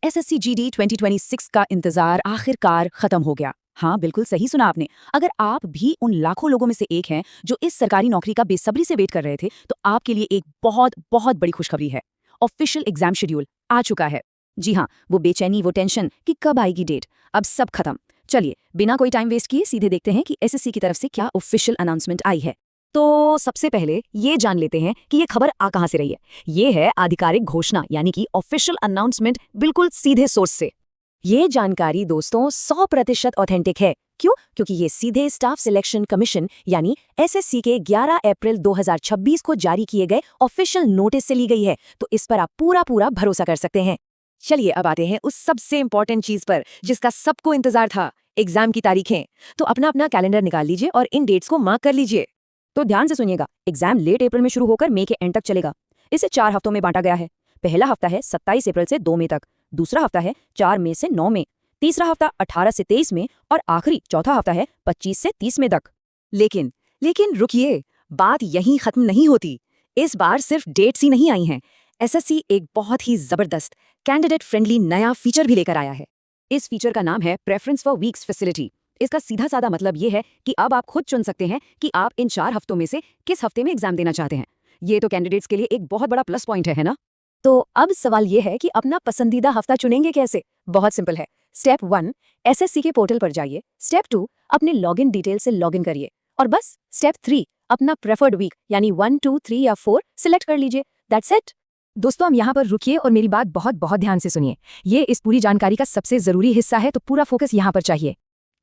SSC GD 2026 का इंतजार आखिरकार खत्म हो गया। हाँ, बिल्कुल सही सुना आपने। अगर आप भी उन लाखों लोगों में से एक हैं जो इस सरकारी नौकरी का बेसब्री से वेट कर रहे थे, तो आपके लिए एक बहुत बहुत बड़ी खुशखबरी है। ऑफिशियल एग्जाम शेड्यूल आ चुका है। जी हाँ, वो बेचैनी, वो टेंशन कि कब आएगी डेट, अब सब खत्म। चलिए, बिना कोई टाइम वेस्ट किए सीधे देखते हैं कि एसएससी की तरफ से क्या ऑफिशियल अनाउंसमेंट आई है। तो सबसे पहले ये जान लेते हैं कि ये खबर आ कहां से रही है। ये है आधिकारिक घोषणा, यानी कि ऑफिशियल अनाउंसमेंट, बिल्कुल सीधे सोर्स से। ये जानकारी दोस्तों 100% ऑथेंटिक है। क्यों? क्योंकि ये सीधे स्टाफ सिलेक्शन कमीशन यानी एसएससी के 11 अप्रैल 2026 को जारी किए गए ऑफिशियल नोटिस से ली गई है। तो इस पर आप पूरा भरोसा कर सकते हैं। चलिए अब आते हैं उस सबसे इंपॉर्टेंट चीज पर जिसका सबको इंतजार था, एग्जाम की तारीखें। तो अपना अपना कैलेंडर निकाल लीजिए और इन डेट्स को मार्क कर लीजिए। तो ध्यान से सुनिएगा, एग्जाम लेट अप्रैल में शुरू होकर मई के एंड तक चलेगा। इसे 4 हफ्तों में बांटा गया है। पहला हफ्ता है 27 अप्रैल से 2 मई तक, दूसरा हफ्ता है 4 मई से 9 मई, तीसरा हफ्ता 18 से 23 मई और आखिरी चौथा हफ्ता है 25 से 30 मई तक। लेकिन रुकिए, बात यहीं खत्म नहीं होती। इस बार सिर्फ डेट्स ही नहीं आई हैं। एसएससी एक बहुत ही जबरदस्त कैंडिडेट फ्रेंडली नया फीचर भी लेकर आया है। इस फीचर का नाम है प्रेफरेंस फॉर वीक्स फैसिलिटी। इसका सीधा साधा मतलब ये है कि अब आप खुद चुन सकते हैं कि आप इन 4 हफ्तों में से किस हफ्ते में एग्जाम देना चाहते हैं। ये तो कैंडिडेट्स के लिए एक बहुत बड़ा प्लस पॉइंट है ना? तो अब सवाल ये है कि अपना पसंदीदा हफ्ता चुनेंगे कैसे? बहुत सिंपल है। स्टेप 1, एसएससी के पोर्टल पर जाइए। स्टेप 2, अपने लॉगिन डिटेल से लॉगिन करिए। और बस स्टेप 3, अपना प्रेफर्ड वीक यानी 1, 2, 3 या 4 सिलेक्ट कर लीजिए। That's it. दोस्तों, हम यहाँ पर रुकिए और मेरी बात बहुत ध्यान से सुनिए। ये इस पूरी जानकारी का सबसे जरूरी हिस्सा है, तो पूरा फोकस यहाँ पर चाहिए।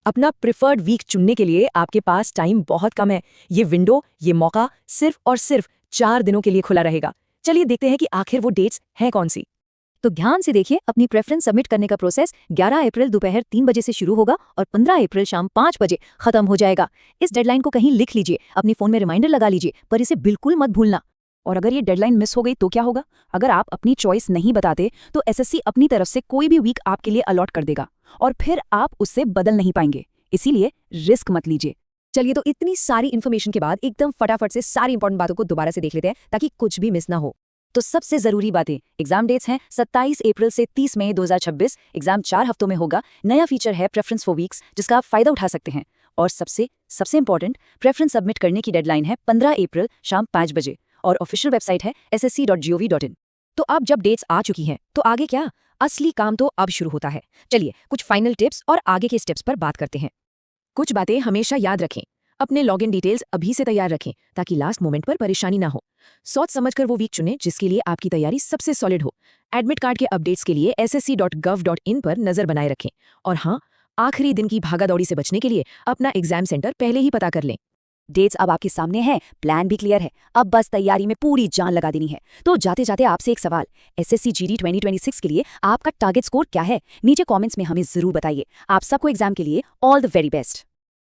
अपना प्रिफर्ड वीक चुनने के लिए आपके पास टाइम बहुत कम है। ये विंडो, ये मौका सिर्फ और सिर्फ 4 दिनों के लिए खुला रहेगा। चलिए देखते हैं कि आखिर वो डेट्स हैं कौन सी। तो ध्यान से देखिए, अपनी प्रेफरेंस सबमिट करने का प्रोसेस 11 अप्रैल दोपहर 3 बजे से शुरू होगा और 15 अप्रैल शाम 5 बजे खत्म हो जाएगा। इस डेडलाइन को कहीं लिख लीजिए, अपनी फोन में रिमाइंडर लगा लीजिए, पर इसे बिल्कुल मत भूलना। और अगर ये डेडलाइन मिस हो गई तो क्या होगा? अगर आप अपनी चॉइस नहीं बताते तो एसएससी अपनी तरफ से कोई भी वीक आपके लिए अलॉट कर देगा और फिर आप उससे बदल नहीं पाएंगे। इसीलिए रिस्क मत लीजिए। चलिए, तो इतनी सारी इन्फॉर्मेशन के बाद एकदम फटाफट से सारी इंपॉर्टेंट बातों को दोबारा से देख लेते हैं ताकि कुछ भी मिस ना हो। तो सबसे जरूरी बातें, एग्जाम डेट्स हैं 27 अप्रैल से 30 मई 2026। एग्जाम 4 हफ्तों में होगा। नया फीचर है प्रेफरेंस फॉर वीक्स, जिसका आप फायदा उठा सकते हैं। और सबसे इंपॉर्टेंट, प्रेफरेंस सबमिट करने की डेडलाइन है 15 अप्रैल शाम 5 बजे और ऑफिशियल वेबसाइट है ssc.gov.in। तो अब जब डेट्स आ चुकी हैं तो आगे क्या? असली काम तो अब शुरू होता है। चलिए कुछ फाइनल टिप्स और आगे के स्टेप्स पर बात करते हैं। कुछ बातें हमेशा याद रखें। अपने लॉगिन डिटेल्स अभी से तैयार रखें ताकि लास्ट मोमेंट पर परेशानी ना हो। सोच समझकर वो वीक चुनें जिसके लिए आपकी तैयारी सबसे सॉलिड हो। एडमिट कार्ड के अपडेट्स के लिए ssc.gov.in पर नजर बनाए रखें। और हाँ, आखिरी दिन की भागादौड़ी से बचने के लिए अपना एग्जाम सेंटर पहले ही पता कर लें। डेट्स अब आपके सामने है, प्लान भी क्लियर है, अब बस तैयारी में पूरी जान लगा देनी है। तो जाते जाते आपसे एक सवाल, एसएससी जीडी 2026 के लिए आपका टारगेट स्कोर क्या है? नीचे कमेंट्स में हमें जरूर बताइए। आप सबको एग्जाम के लिए ऑल द वेरी बेस्ट।